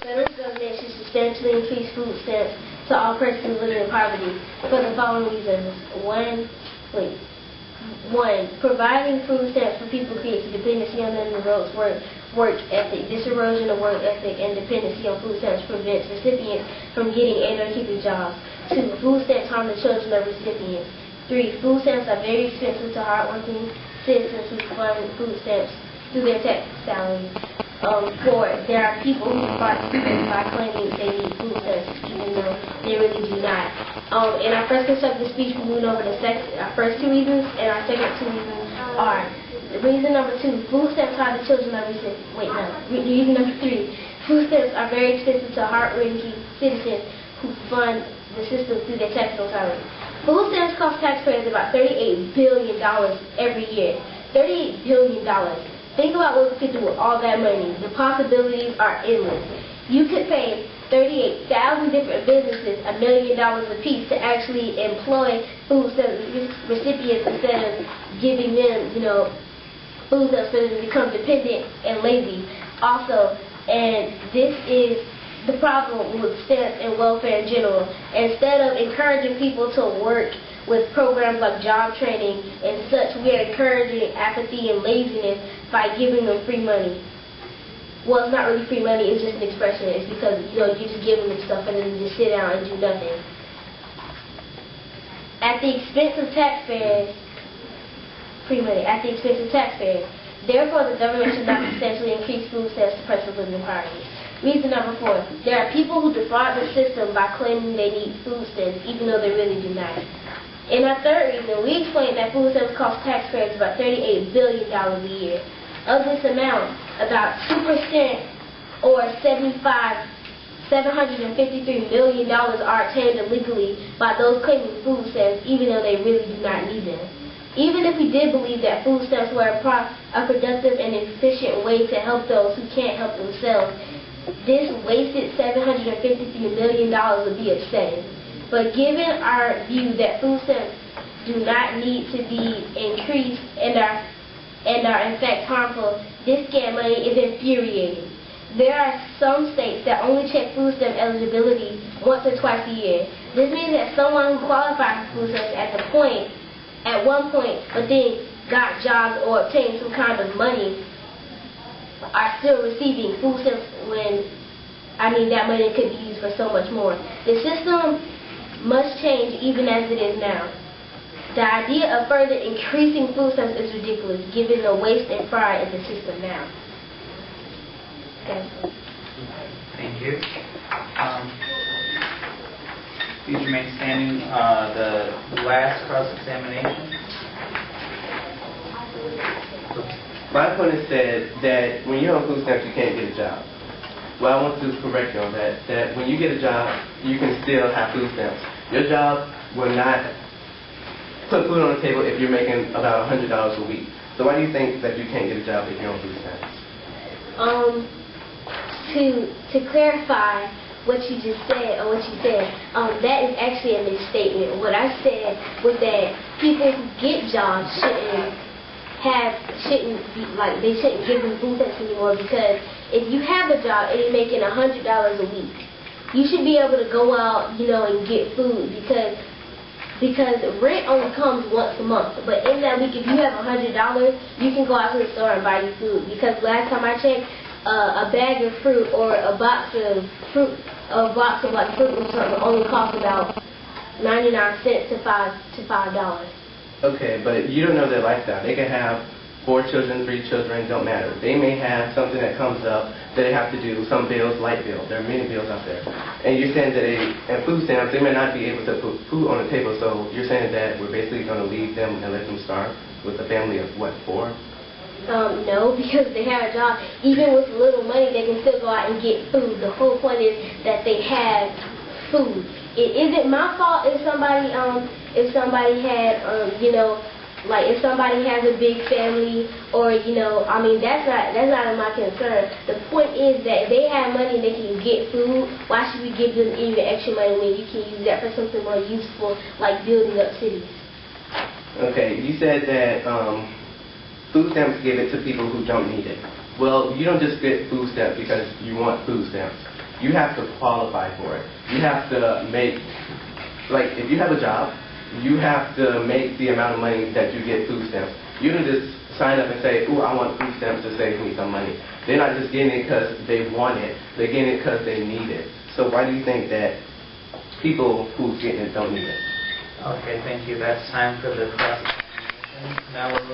federal government should substantially increase food stamps to all persons living in poverty for the following reasons. One, providing food stamps for people creates a dependency on them and erodes work ethic. This erosion of work ethic and dependency on food stamps prevents recipients from getting and or keeping jobs. 2, food stamps harm the children of recipients. 3, food stamps are very expensive to hardworking citizens who fund food stamps through their tax salaries. 4, there are people who defraud students by claiming they need food stamps even though they really do not. In our first constructive speech, we moved over to our first 2 reasons, and our second 2 reasons are reason number 2, food stamps harm the children of recipients. Reason number 3, food stamps are very expensive to hardworking citizens who fund the system through their tax salaries. Food stamps cost taxpayers about $38 billion every year. $38 billion. Think about what we could do with all that money. The possibilities are endless. You could pay 38,000 different businesses $1 million apiece to actually employ food stamps recipients instead of giving them, food stamps for them to become dependent and lazy. Also, and this is the problem with stamps and welfare in general. Instead of encouraging people to work with programs like job training and such, we are encouraging apathy and laziness by giving them free money. Well, it's not really free money, it's just an expression. It's because, you're just giving them stuff and then they just sit down and do nothing. At the expense of taxpayers, free money, at the expense of taxpayers. Therefore, the government should not substantially increase food stamps to persons living in poverty. Reason number 4, there are people who defraud the system by claiming they need food stamps even though they really do not. In our third reason, we explained that food stamps cost taxpayers about $38 billion a year. Of this amount, about 2% or $753 million are obtained illegally by those claiming food stamps even though they really do not need them. Even if we did believe that food stamps were a productive and efficient way to help those who can't help themselves, this wasted $753 million would be upsetting. But given our view that food stamps do not need to be increased and are in fact harmful, this scam money is infuriating. There are some states that only check food stamp eligibility once or twice a year. This means that someone who qualifies for food stamps at one point, but then got jobs or obtained some kind of money, are still receiving food stamps when, that money could be used for so much more. The system must change even as it is now. The idea of further increasing food stamps is ridiculous given the waste and fraud in the system now. Okay. Thank you. Please remain standing. The last cross-examination. My opponent said that when you're on food stamps, you can't get a job. What I want to do is correct you on that when you get a job, you can still have food stamps. Your job will not put food on the table if you're making about $100 a week. So why do you think that you can't get a job if you're on food stamps? To clarify what you just said, or what you said, that is actually a misstatement. What I said was that people who get jobs shouldn't give them food stamps anymore, because if you have a job and you're making $100 a week, you should be able to go out, and get food, because rent only comes once a month. But in that week, if you have $100, you can go out to the store and buy your food. Because last time I checked, a bag of fruit or a box of fruit or something only costs about 99 cents to $5. Okay, but you don't know their lifestyle. They can have 4 children, 3 children, don't matter. They may have something that comes up that they have to do, some bills, light bills. There are many bills out there. And you're saying that at food stamps, they may not be able to put food on the table, so you're saying that we're basically going to leave them and let them starve with a family of, 4? No, because they have a job. Even with little money, they can still go out and get food. The whole point is that they have food. It isn't my fault if somebody had, if somebody has a big family, or that's not my concern. The point is that if they have money and they can get food, why should we give them even extra money when you can use that for something more useful, like building up cities? Okay, you said that food stamps give it to people who don't need it. Well, you don't just get food stamps because you want food stamps. You have to qualify for it. You have to make, like, if you have a job, you have to make the amount of money that you get food stamps. You don't just sign up and say, ooh, I want food stamps to save me some money. They're not just getting it because they want it. They're getting it because they need it. So why do you think that people who's getting it don't need it? Okay, thank you. That's time for the cross-examination. Now we're